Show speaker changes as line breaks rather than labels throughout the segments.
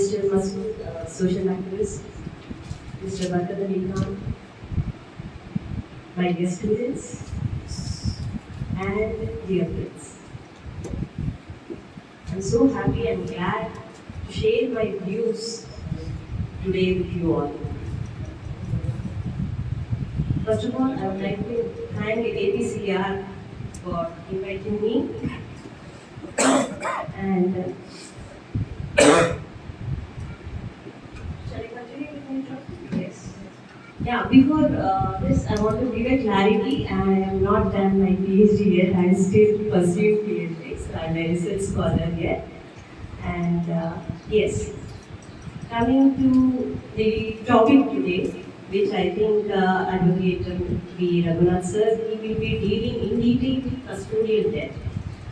Mr. Masood, social activist, Mr. Barkat Ali Khan, my dear students, and dear friends. I'm so happy and glad to share my views today with you all. First of all, I would like to thank APCR for inviting me. And shall I continue with my talk? Yes. Yeah, before this, I want to give a clarity. I am not done my PhD yet. I am still pursuing PhD, so I am a research scholar yet. And yes, coming to the topic today, which I think Advocate B. Raghunath sir, he will be dealing in detail with custodial death.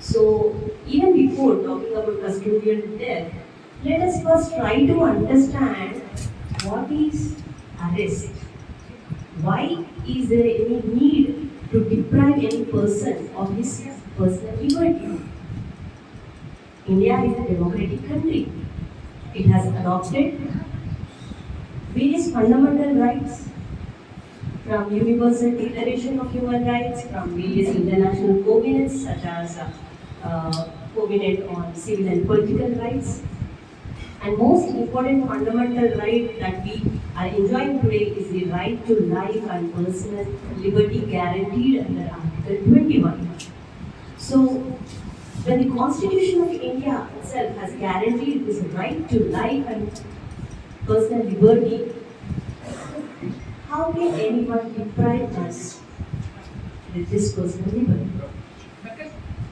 So, even before talking about custodial death, let us first try to understand what is arrest. Why is there any need to deprive any person of his personal liberty? India is a democratic country. It has adopted various fundamental rights, from Universal Declaration of Human Rights, from various international covenants such as Covenant on Civil and Political Rights. And most important fundamental right that we are enjoying today is the right to life and personal liberty guaranteed under Article 21. So, when the Constitution of India itself has guaranteed this right to life and personal liberty, how can anyone deprive us with this personal liberty?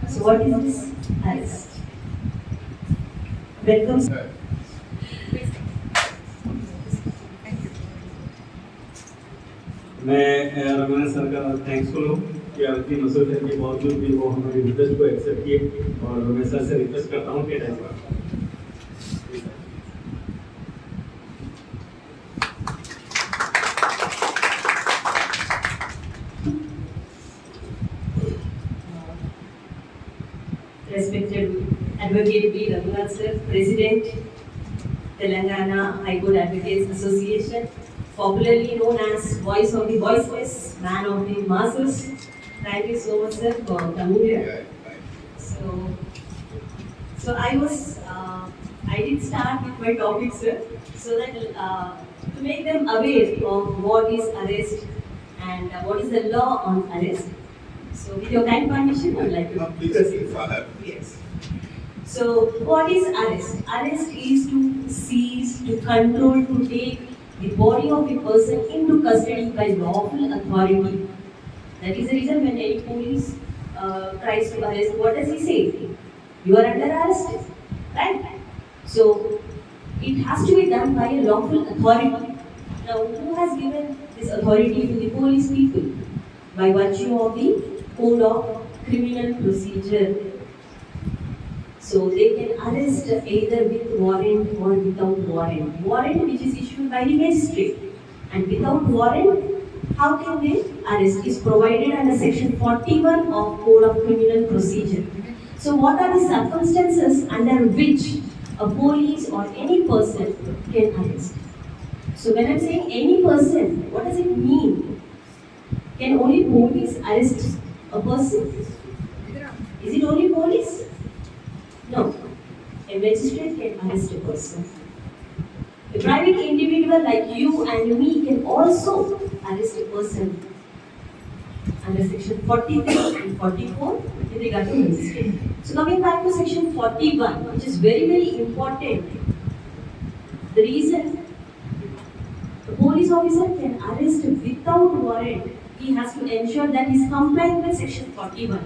So what is this arrest? Welcome.
मैं Raghunath sir का thanksful हूँ कि इतनी मसरूफियत के बावजूद भी वो हमारी रिक्वेस्ट को एक्सेप्ट किए और मैं सर से रिक्वेस्ट करता हूँ कि
Respected Advocate B. Raghunath sir, President, Telangana High Court Advocates Association, popularly known as Voice of the Voiceless, Man of the Masses. Thank you so much, sir, for coming here. So I did start with my topic, sir, so that to make them aware of what is arrest and what is the law on arrest. So, with your kind permission, I would like to proceed. Yes. So, what is arrest? Arrest is to seize, to control, to take the body of a person into custody by lawful authority. That is the reason when any police tries to arrest, what does he say? You are under arrest, right? So, it has to be done by a lawful authority. Now, who has given this authority to the police people? By virtue of the Code of Criminal Procedure. So they can arrest either with warrant or without warrant. Warrant which is issued by the magistrate, and without warrant, how can they arrest? Is provided under section 41 of Code of Criminal Procedure. So what are the circumstances under which a police or any person can arrest? So when I'm saying any person, what does it mean? Can only police arrest a person? Is it only police? No. A magistrate can arrest a person. A private individual like you and me can also arrest a person under section 43 and 44 with regard to magistrate. So coming back to section 41, which is very, very important. The reason the police officer can arrest without warrant, he has to ensure that he is complying with section 41.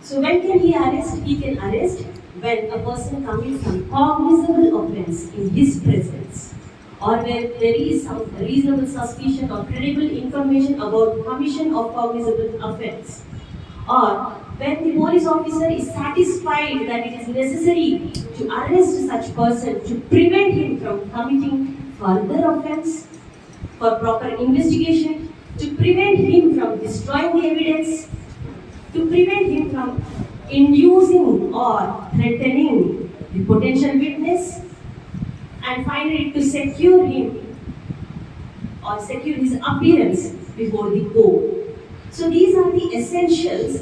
So when can he arrest? He can arrest when a person commits some cognizable offence in his presence, or where there is some reasonable suspicion or credible information about commission of cognizable offence, or when the police officer is satisfied that it is necessary to arrest such person to prevent him from committing further offence for proper investigation, to prevent him from destroying the evidence, to prevent him from inducing or threatening the potential witness, and finally to secure him or secure his appearance before the court. So these are the essentials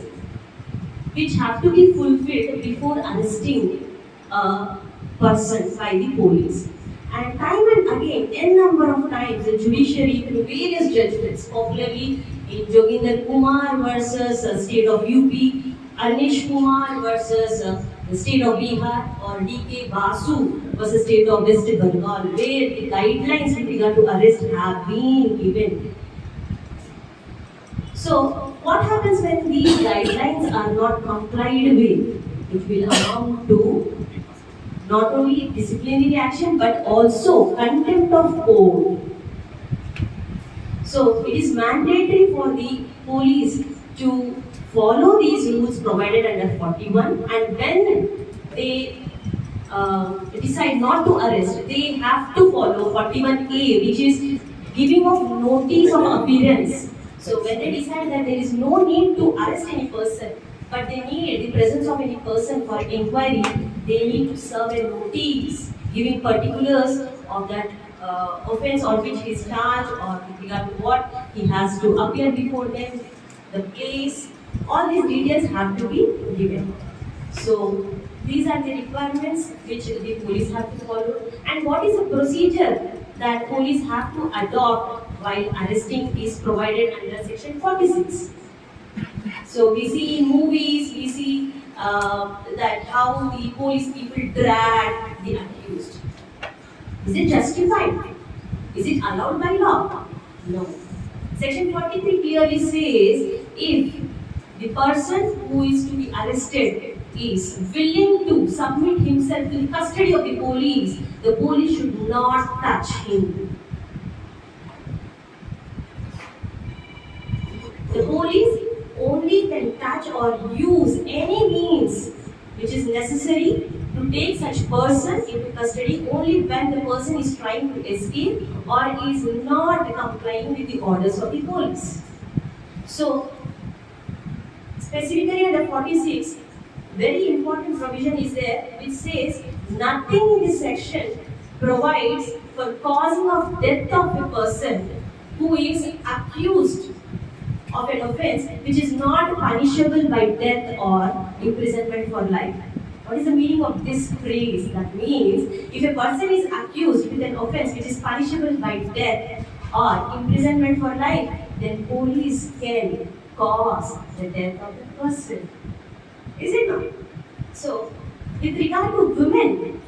which have to be fulfilled before arresting a person by the police. And time and again, n number of times, the judiciary through various judgments, popularly in Joginder Kumar versus state of UP, Anish Kumar versus the state of Bihar, or D.K. Basu versus state of West Bengal, where the guidelines with regard to arrest have been given. So, what happens when these guidelines are not complied with? It will amount to not only disciplinary action but also contempt of court. So, it is mandatory for the police to follow these rules provided under 41, and when they decide not to arrest, they have to follow 41A, which is giving of notice of appearance. So when they decide that there is no need to arrest any person, but they need the presence of any person for inquiry, they need to serve a notice giving particulars of that offense on which he is charged, or with regard to what he has to appear before them, the place, all these details have to be given. So these are the requirements which the police have to follow. And what is the procedure that police have to adopt while arresting is provided under section 46. So we see in movies, we see that how the police people drag the accused. Is it justified? Is it allowed by law? No. Section 43 clearly says if the person who is to be arrested is willing to submit himself to the custody of the police should not touch him. The police only can touch or use any means which is necessary to take such person into custody only when the person is trying to escape or is not complying with the orders of the police. So, specifically under 46, very important provision is there which says nothing in this section provides for causing of death of a person who is accused of an offense which is not punishable by death or imprisonment for life. What is the meaning of this phrase? That means if a person is accused with an offense which is punishable by death or imprisonment for life, then police can cause the death of the person. Is it not? So, with regard to women,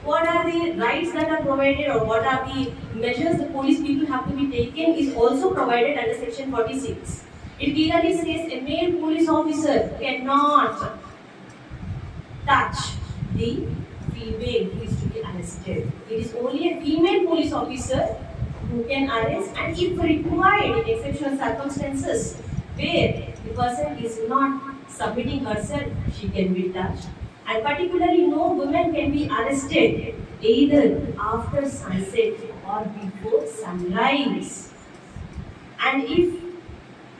what are the rights that are provided or what are the measures the police people have to be taken is also provided under section 46. It clearly says a male police officer cannot touch the female who is to be arrested. It is only a female police officer who can arrest, and if required in exceptional circumstances where the person is not submitting herself, she can be touched. And particularly no woman can be arrested either after sunset or before sunrise. And if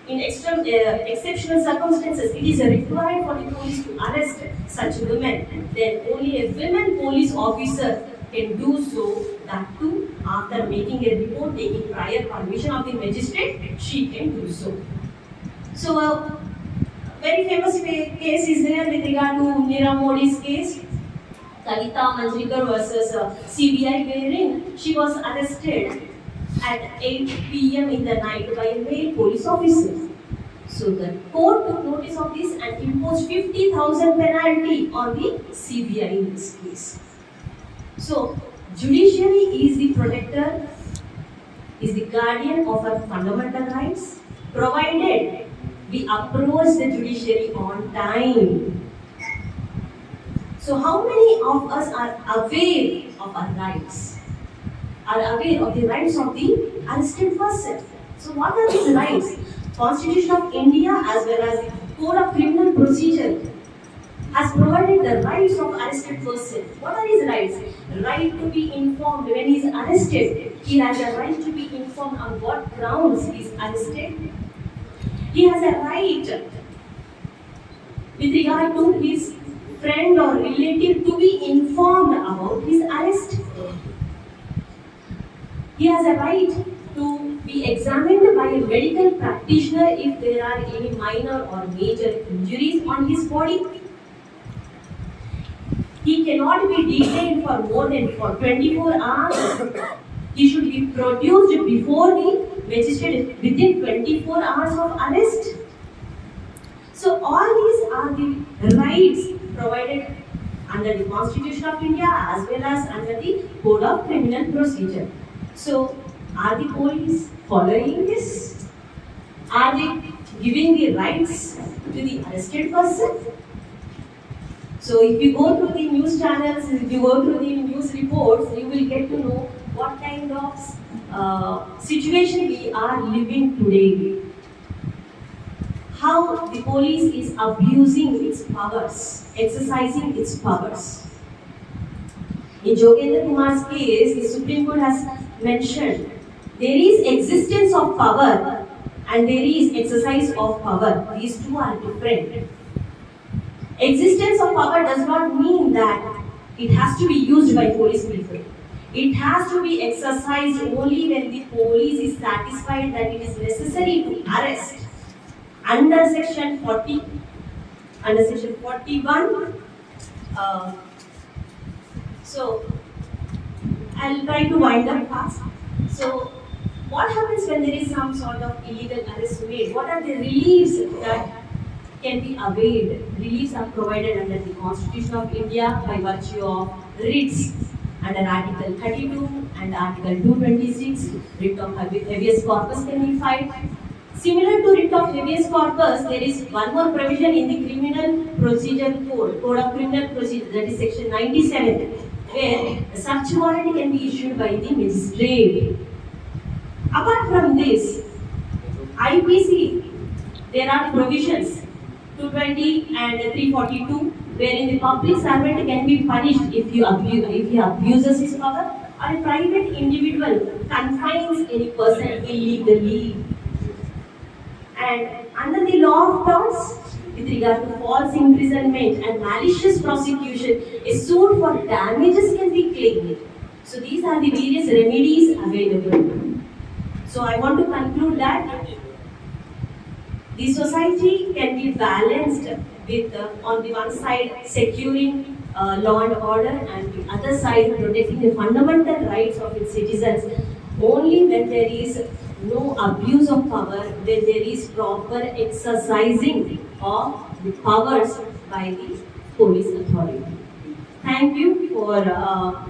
in exceptional circumstances it is required for the police to arrest such women, then only a women police officer can do so, that too after making a report, taking prior permission of the magistrate, she can do so. So very famous case is there with regard to Meera Modi's case, Kalita Manjrekar versus CBI, wherein she was arrested at 8 p.m. in the night by a male police officer. So the court took notice of this and imposed 50,000 penalty on the CBI in this case. So judiciary is the protector, is the guardian of our fundamental rights, provided we approach the judiciary on time. So how many of us are aware of our rights? Are aware of the rights of the arrested person? So what are these rights? Constitution of India as well as the Code of Criminal Procedure has provided the rights of arrested person. What are his rights? Right to be informed when he is arrested. He has a right to be informed on what grounds he is arrested. He has a right with regard to his friend or relative to be informed about his arrest. He has a right to be examined by a medical practitioner if there are any minor or major injuries on his body. He cannot be detained for more than 24 hours. He should be produced before the magistrate within 24 hours of arrest. So all these are the rights provided under the Constitution of India as well as under the Code of Criminal Procedure. So are the police following this? Are they giving the rights to the arrested person? So if you go through the news channels, if you go through the news reports, you will get to know what kind of situation we are living today. How the police is abusing its powers, exercising its powers. In Jogendra Kumar's case, the Supreme Court has mentioned there is existence of power and there is exercise of power. These two are different. Existence of power does not mean that it has to be used by police people. It has to be exercised only when the police is satisfied that it is necessary to arrest. Under section 40, under section 41, so I'll try to wind up fast. So what happens when there is some sort of illegal arrest made? What are the reliefs that can be availed? Reliefs are provided under the Constitution of India by virtue of writs under Article 32 and Article 226. Writ of habeas corpus can be filed. Similar to writ of habeas corpus, there is one more provision in the Criminal Procedure Code, Code of Criminal Procedure, that is section 97, where a search warrant can be issued by the magistrate. Apart from this, IPC, there are provisions 220 and 342, wherein the public servant can be punished if he abuses his power, or a private individual confines any person illegally. And under the law of torts, with regard to false imprisonment and malicious prosecution, a suit for damages can be claimed. So these are the various remedies available. So I want to conclude that the society can be balanced with, on the one side, securing law and order, and the other side, protecting the fundamental rights of its citizens, only when there is no abuse of power, when there is proper exercising of the powers by the police authority. Thank you for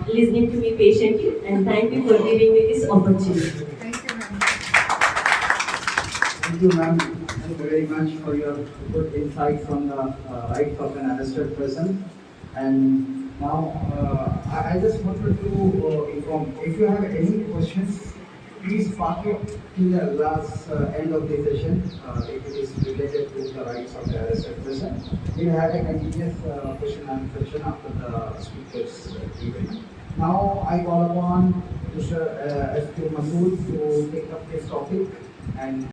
listening to me patiently, and thank you for giving me this opportunity.
Thank you, ma'am. Thank you very much for your good insights on the rights of an arrested person. And now, I just wanted to inform, if you have any questions, please park it till the last end of the session, if it is related to the rights of the arrested person. We'll have a continuous question and answer session after the speakers event. Now, I call upon Mr. Speaker Masood to take up this topic and